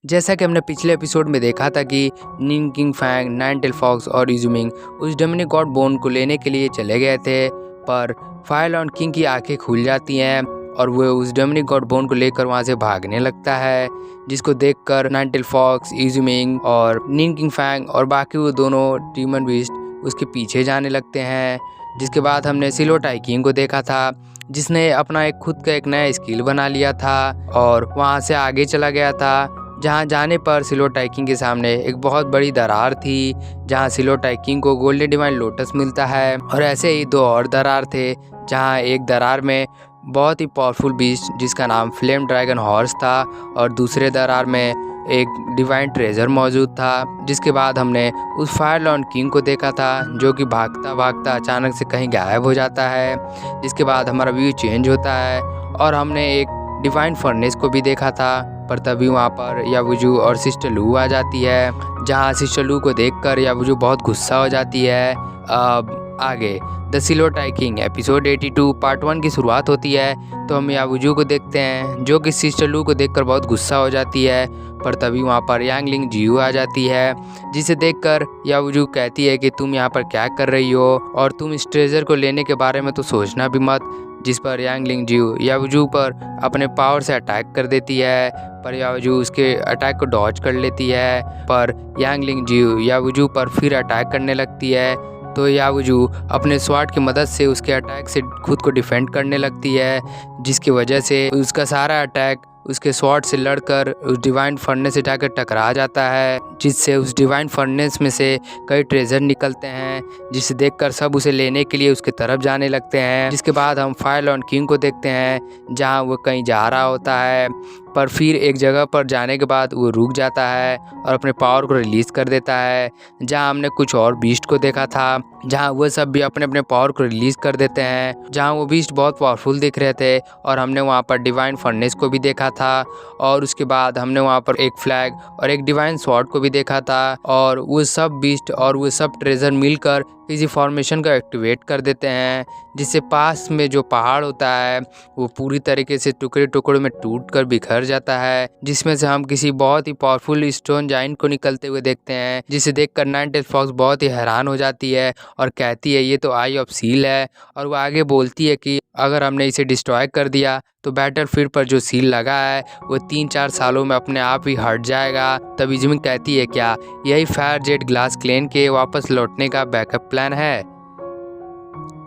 जैसा कि हमने पिछले एपिसोड में देखा था कि निन किंग फैंग, नाइनटेल फॉक्स और इजुमिंग उस डोमिनिक गॉड बोन को लेने के लिए चले गए थे, पर फायर लॉर्ड किंग की आंखें खुल जाती हैं और वो उस डोमिनिक गॉड बोन को लेकर वहाँ से भागने लगता है, जिसको देखकर नाइनटेल फॉक्स, इजुमिंग और निन किंग फैंग और बाकी वो दोनों डीमन बीस्ट उसके पीछे जाने लगते हैं। जिसके बाद हमने सिलो टाइकिंग को देखा था, जिसने अपना एक खुद का एक नया स्किल बना लिया था और वहाँ से आगे चला गया था, जहाँ जाने पर सिलो टाइकिंग के सामने एक बहुत बड़ी दरार थी, जहाँ सिलो टाइकिंग को गोल्डन डिवाइन लोटस मिलता है। और ऐसे ही दो और दरार थे, जहाँ एक दरार में बहुत ही पावरफुल बीस्ट जिसका नाम फ्लेम ड्रैगन हॉर्स था और दूसरे दरार में एक डिवाइन ट्रेजर मौजूद था। जिसके बाद हमने उस फायर लॉर्ड किंग को देखा था, जो कि भागता भागता अचानक से कहीं गायब हो जाता है। जिसके बाद हमारा व्यू चेंज होता है और हमने एक डिवाइन फर्नेस को भी देखा था, पर तभी वहाँ पर यावुजू और सिस्टर लू आ जाती है, जहाँ सिस्टर लू को देखकर यावुजू बहुत गुस्सा हो जाती है। अब आगे द सिलो टाइकिंग एपिसोड 82 पार्ट 1 की शुरुआत होती है, तो हम यावुजू को देखते हैं, जो कि सिस्टर लू को देखकर बहुत गुस्सा हो जाती है, पर तभी वहाँ पर यांगलिंग जियू आ जाती है, जिसे देखकर यावुजू कहती है कि तुम यहाँ पर क्या कर रही हो और तुम इस ट्रेजर को लेने के बारे में तो सोचना भी मत। जिस पर यांगलिंग जियू यावुजू पर अपने पावर से अटैक कर देती है, पर यावुजू उसके अटैक को डॉज कर लेती है, पर यांगलिंग जियू यावुजू पर फिर अटैक करने लगती है। तो यावुजू अपने स्वॉर्ड की मदद से उसके अटैक से खुद को डिफेंड करने लगती है, जिसकी वजह से उसका सारा अटैक उसके स्वॉर्ड से लड़कर उस डिवाइन फर्नेस से जाकर टकरा जाता है, जिससे उस डिवाइन फर्नेस में से कई ट्रेजर निकलते हैं, जिसे देखकर सब उसे लेने के लिए उसके तरफ जाने लगते हैं। जिसके बाद हम फायर लॉर्ड किंग को देखते हैं, जहां वो कहीं जा रहा होता है, पर फिर एक जगह पर जाने के बाद वो रुक जाता है और अपने पावर को रिलीज़ कर देता है। जहां हमने कुछ और बीस्ट को देखा था, जहां वो सब भी अपने अपने पावर को रिलीज़ कर देते हैं, जहां वो बीस्ट बहुत पावरफुल दिख रहे थे। और हमने वहां पर डिवाइन फर्नेस को भी देखा था, और उसके बाद हमने वहां पर एक फ्लैग और एक डिवाइन स्वॉर्ड को भी देखा था। और वो सब बीस्ट और वो सब ट्रेजर मिलकर किसी फॉर्मेशन को एक्टिवेट कर देते हैं, जिससे पास में जो पहाड़ होता है वो पूरी तरीके से टुकड़े टुकड़ों में टूट कर बिखर जाता है, जिसमें से हम किसी बहुत ही पावरफुल स्टोन जाइंट को निकलते हुए देखते हैं, जिसे देखकर नाइनटेल फॉक्स बहुत ही हैरान हो जाती है और कहती है ये तो आई ऑफ सील है। और वो आगे बोलती है कि अगर हमने इसे डिस्ट्रॉय कर दिया तो बैटलफील्ड पर जो सील लगा है वो 3-4 सालों में अपने आप ही हट जाएगा। तब इजुमिंग कहती है क्या यही फायर जेट ग्लास क्लेन के वापस लौटने का बैकअप प्लान है,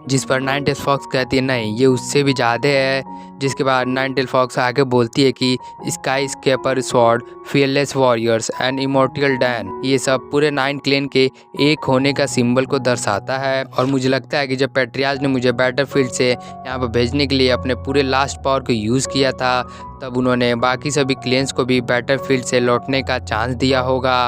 जिस पर नाइनटेल फॉक्स कहती है नहीं, ये उससे भी ज़्यादा है। जिसके बाद नाइनटेल फॉक्स आगे बोलती है कि sky scraper sword, fearless warriors and immortal Dan, ये सब पूरे 9 क्लेन के एक होने का सिंबल को दर्शाता है। और मुझे लगता है कि जब पैट्रियाज ने मुझे बैटलफील्ड से यहाँ पर भेजने के लिए अपने पूरे लास्ट पावर को यूज़ किया था, तब उन्होंने बाकी सभी क्लेन्स को भी बैटलफील्ड से लौटने का चांस दिया होगा।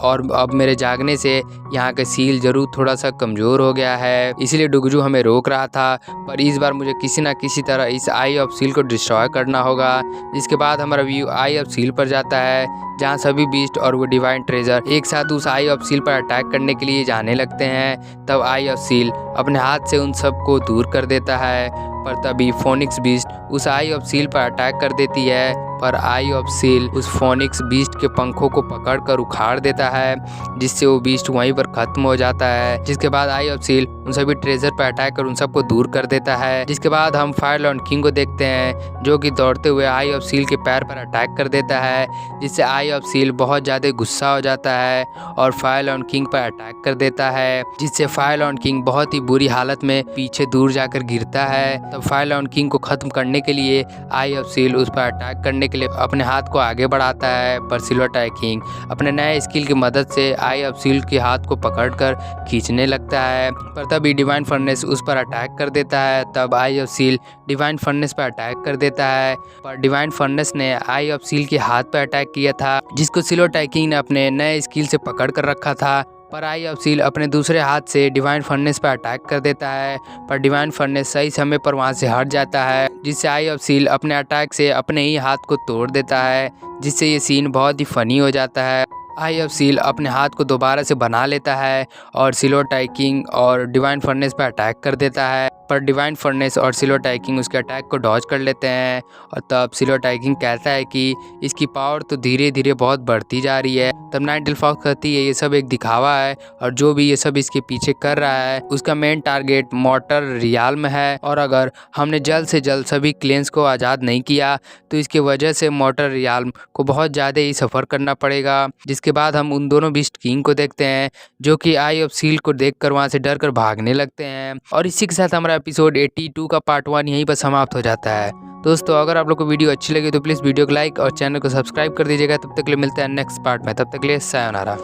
और अब मेरे जागने से यहाँ का सील ज़रूर थोड़ा सा कमज़ोर हो गया है, इसलिए डुगजू हमें रोक रहा था, पर इस बार मुझे किसी ना किसी तरह इस आई ऑफ सील को डिस्ट्रॉय करना होगा। जिसके बाद हमारा व्यू आई ऑफ सील पर जाता है, जहाँ सभी बीस्ट और वो डिवाइन ट्रेजर एक साथ उस आई ऑफ सील पर अटैक करने के लिए जाने लगते हैं। तब आई ऑफ सील अपने हाथ से उन सबको दूर कर देता है, पर तभी फोनिक्स बीस्ट उस आई ऑफ सील पर अटैक कर देती है, पर आई ऑफ सील उस फोनिक्स बीस्ट के पंखों को पकड़कर उखाड़ देता है, जिससे वो बीस्ट वहीं पर खत्म हो जाता है। जिसके बाद आई ऑफ सील उन सभी ट्रेजर पर अटैक कर उन सबको दूर कर देता है। जिसके बाद हम फायर लॉर्ड किंग को देखते हैं, जो कि दौड़ते हुए आई ऑफ सील के पैर पर अटैक कर देता है, जिससे आई ऑफ सील बहुत ज़्यादा गुस्सा हो जाता है और फायर लॉर्ड किंग पर अटैक कर देता है, जिससे फायर लॉर्ड किंग बहुत ही बुरी हालत में पीछे दूर जाकर गिरता है। तब फायर लॉर्ड किंग को खत्म करने के लिए आई ऑफ सील उस पर अटैक करने के लिए अपने हाथ को आगे बढ़ाता है, पर सिलो टाइकिंग अपने नए स्किल की मदद से आई ऑफ सील के हाथ को पकड़कर खींचने लगता है, पर तभी डिवाइन फर्नेस उस पर अटैक कर देता है। तब आई ऑफ सील डिवाइन फर्नेस पर अटैक कर देता है, पर डिवाइन फर्नेस ने आई ऑफ सील के हाथ पर अटैक किया था, जिसको सिलो टाइकिंग ने अपने नए स्किल से पकड़ कर रखा था। पर आई ऑफ सील अपने दूसरे हाथ से डिवाइन फर्नेस पर अटैक कर देता है, पर डिवाइन फर्नेस सही समय पर वहां से हट जाता है, जिससे आई ऑफ सील अपने अटैक से अपने ही हाथ को तोड़ देता है, जिससे ये सीन बहुत ही फनी हो जाता है। आई ऑफ सील अपने हाथ को दोबारा से बना लेता है और सिलो टाइकिंग और डिवाइन फर्नेस पर अटैक कर देता है, पर डिवाइन फर्नेस और सिल्वर टाइकिंग उसके अटैक को डॉज कर लेते हैं। और तब सिल्वर टाइकिंग कहता है कि इसकी पावर तो धीरे धीरे बहुत बढ़ती जा रही है। तब नाइनटेल फॉक्स कहती है ये सब एक दिखावा है और जो भी ये सब इसके पीछे कर रहा है उसका मेन टारगेट मॉर्टर रियाल्म है, और अगर हमने जल्द से जल्द सभी क्लेंस को आज़ाद नहीं किया तो इसकी वजह से मॉर्टर रियाल्म को बहुत ज़्यादा ही सफ़र करना पड़ेगा। जिसके बाद हम उन दोनों बीस्ट किंग को देखते हैं जो कि आई ऑफ सील को देखकर वहाँ से डर कर भागने लगते हैं। और इसी के साथ हमारा एपिसोड 82 का पार्ट 1 यहीं पर समाप्त हो जाता है। दोस्तों अगर आप लोग को वीडियो अच्छी लगी तो प्लीज़ वीडियो को लाइक और चैनल को सब्सक्राइब कर दीजिएगा। तब तक के लिए मिलते हैं नेक्स्ट पार्ट में, तब तक के लिए सायोनारा।